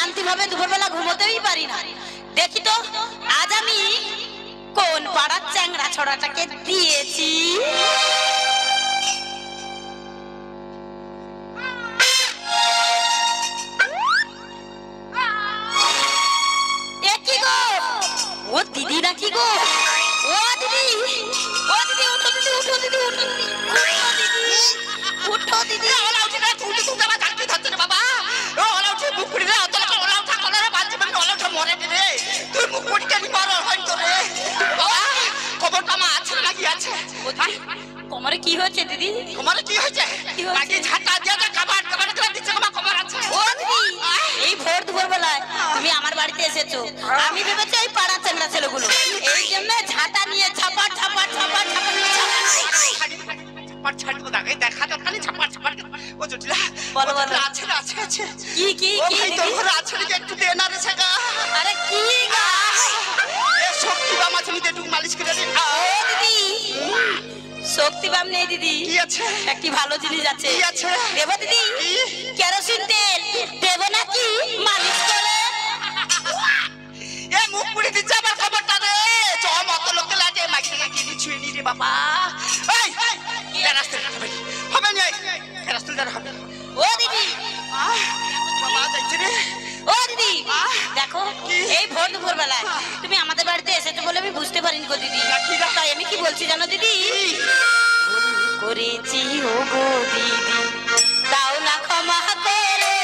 শান্তিভাবে দুপুরবেলা ঘুমোতেই পারি না। দেখি তো আজ আমি কোন পাড়ার চ্যাংড়া ছড়াটাকে দিয়েছি। ও দিদি নাকি গো? ও দিদি, ও দিদি, উঠো দিদি, উঠো দিদি, উঠো দিদি, উঠো দিদি। ওলা উঠে না, তুই তো আমার কাটতে ধরছ না বাবা। ওলা উঠে মুখ পুড়ি না, তোলা ওলা উঠা কলারে বাজে মানে ওলা উঠে মরে রে। তুই মুখ পুড়ি কেন মরল হয় তো রে? বাবা খবরটা মা আছে না কি আছে? কোমরে কি হয়েছে দিদি? তোমার কি হয়েছে? বাকি ঝাঁটা দিয়ে কাবাট কাবাট করে দিচ্ছে আমার খবর আছে। ও দিদি, এই ভোর দুপুর বেলায় তুমি আমার বাড়িতে এসেছো, আমি ভেবেছি এই পাড়া চ্যাংড়া ছেলেগুলো, এই জন্য ঝাঁটা নিয়ে ঝাপাট ঝাপাট ঝাপাট ঝাপাট ছাপাট ছাড়বো দাগে দেখা দরকার নেই, ছাপাট ছাপাট। ও জটিলা বলো বলো। আছে না, আছে আছে। কি কি কি দিদি তোর ঘরে আছে নাকি একটু দে না রে সেগা। আরে কি গা? এ শক্তি বাম আছে নিতে একটু মালিশ করে দে। ও দিদি, শক্তি বাম নেই দিদি, কি আছে? একটি ভালো জিনিস আছে। কি আছে? দেব দিদি? কি? কেরোসিন তেল দেব নাকি মালিশ করে? এ মুখ পুড়ি দিচ্ছে আমার খবরটা রে। চ মত লোকে লাগে মাইকে কি ছুঁয়ে নি রে বাবা। এই রাস্তা হবে হবে না, রাস্তা হবে। ও দিদি, বাবা যাচ্ছে রে। ও দিদি দেখো, এই ভোর দুপুর বেলায় তুমি আমাদের বাড়িতে এসেছো বলে আমি বুঝতে পারিনি গো দিদি। তাই আমি কি বলছি জানো দিদি? করেছি ও গো দিদি, দাও না ক্ষমা করে,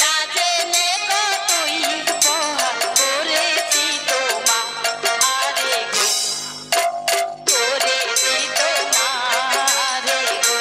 না জেনে কতই উপহার করেছি তোমারে গো, করেছি তোমারে গো।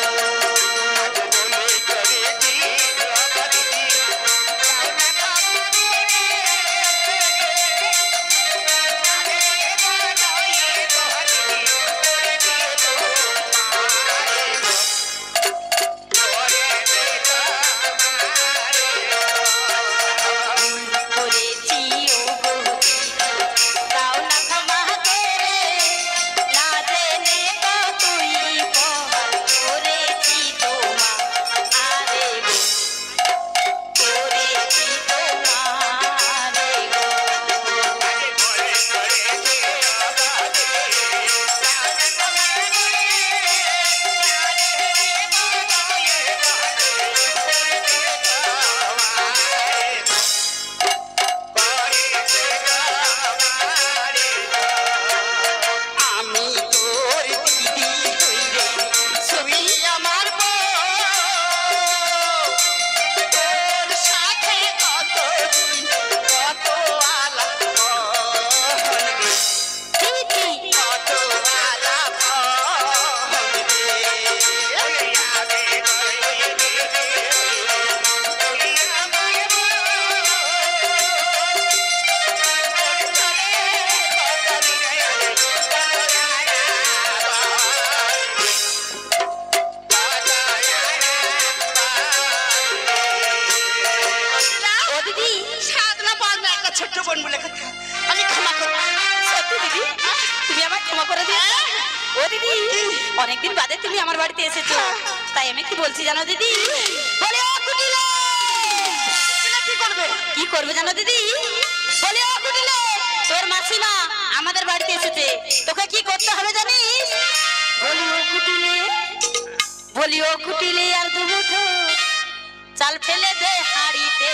অনেকদিন বাদে তুমি আমার বাড়িতে এসেছো, তাই আমি কি বলছি জানো দিদি? বলে ও কুটিলে কি করবে? কি করবে জানো দিদি? বলে ও কুটিলে, তোর মাসিমা আমাদের বাড়িতে এসেছে, তোকে কি করতে হবে জানিস? বলি ও কুটিলে, বলি ও কুটিলে আর দুমুঠো চাল ফেলে দে হাড়িতে,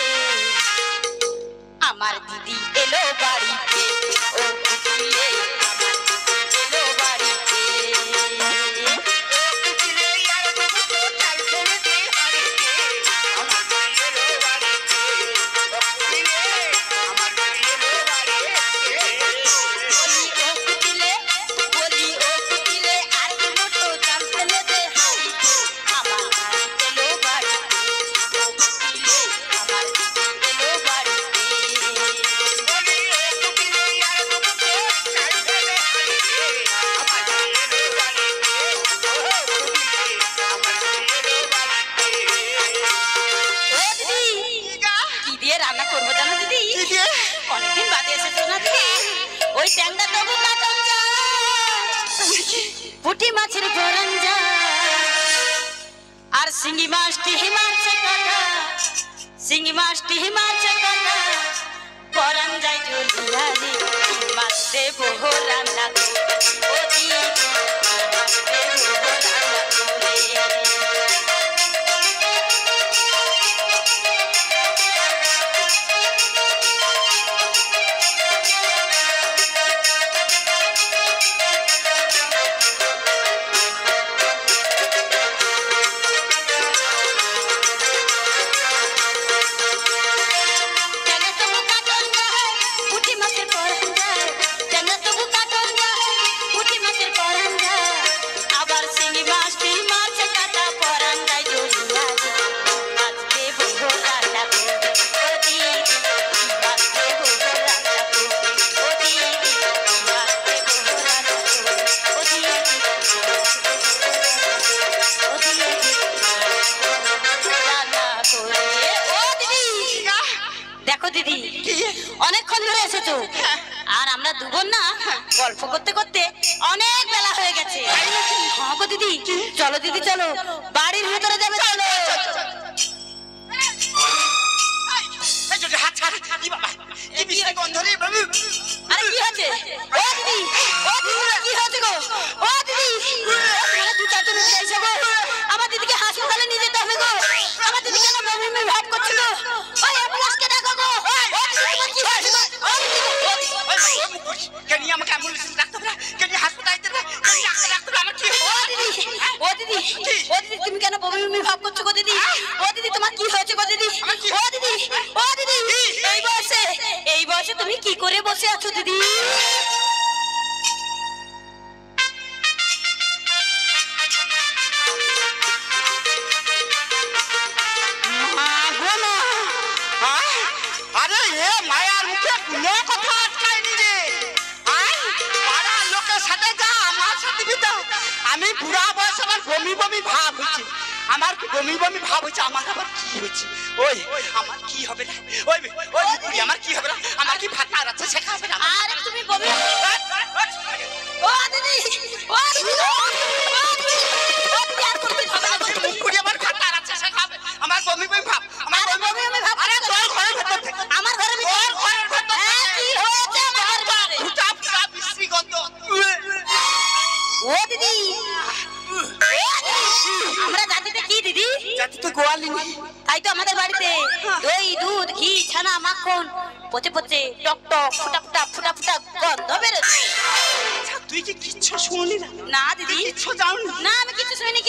আমার দিদি এলো বাড়িতে। ও কুটিলে পুঁটি মাছের গরঞ্জা আর শিঙি মাছটি হিমাচে কাটা, শিঙি মাছটি মাছে কাটা পরান যায় ঝুলিয়া রে মাছ দেব রান্না করে ও দিদি মাছ দেব রান্না করে অনেকক্ষণ ধরে এসেছো আর আমরা দুজন না গল্প করতে করতে অনেক বেলা হয়ে গেছে। হ্যাঁ গো দিদি, চলো দিদি চলো, বাড়ির ভিতরে যাবে চলো। আরে কি হয়েছে? ও দিদি, ও দিদি কি হয়েছে গো? ও দিদি, তোমরা দু চারজন উঠে এসো গো, আমার দিদিকে হাসপাতালে নিয়ে যেতে হবে গো। আমার দিদিকে না বমি বমি ভাব করছে গো। ওই অ্যাম্বুলেন্সকে ডাকো গো। ও দিদি, তোমার কি হয়েছে গো? ও দিদি, কেন আমাকে অ্যাম্বুলেন্স ডাকতে হবে? কেন হাসপাতালে যেতে হবে? আমার কি ও দিদি, ও দিদি, ও দিদি তুমি কেন বমি বমি ভাব করছো গো দিদি? ও দিদি তোমার কি হয়েছে গো দিদি? ও দিদি, ও দিদি, এই বয়সে তুমি কি করে বসে আছো দিদি? আরে হে মায়ার মুখে কোনো কথা আটকায়নি রে। পাড়ার লোকের সাথে যা আমার সাথে বিতা, আমি বুড়া বয়স আমার বমি বমি ভাব হচ্ছে। আমার বমি বমি ভাব হচ্ছে। আমার আবার কি হচ্ছে? ওই আমার কি হবে না? ওই ওই বুড়ি আমার কি হবে না? আমার কি ভাতা আছে শেখাবে না? আরে তুমি বমি ও দিদি, ও দিদি, ও দিদি, ও দিদি আর করতে হবে না গো। বুড়ি আমার ভাতা আছে শেখাবে। আমার বমি বমি ভাব, আমার আরে বমি বমি ভাব। আরে তোর ঘরের ভেতর থেকে, আমার ঘরে তোর ঘরের ভেতর হ্যাঁ কি হয়েছে আমার ঘরে? ফুটা ফুটা বিশ্রী গন্ধ। ও দিদি, আমরা জাতিতে কি দিদি? জাতিতে গোয়ালিনী। তাই তো আমাদের বাড়িতে দই দুধ ঘি ছানা মাখন পচে পচে টক টক ফুটা ফুটা ফুটা ফুটা গন্ধ বেরোচ্ছে। তুই কি কিচ্ছু শুনলি না? না দিদি, কিচ্ছু জানি না আমি কিছু শুনিনি।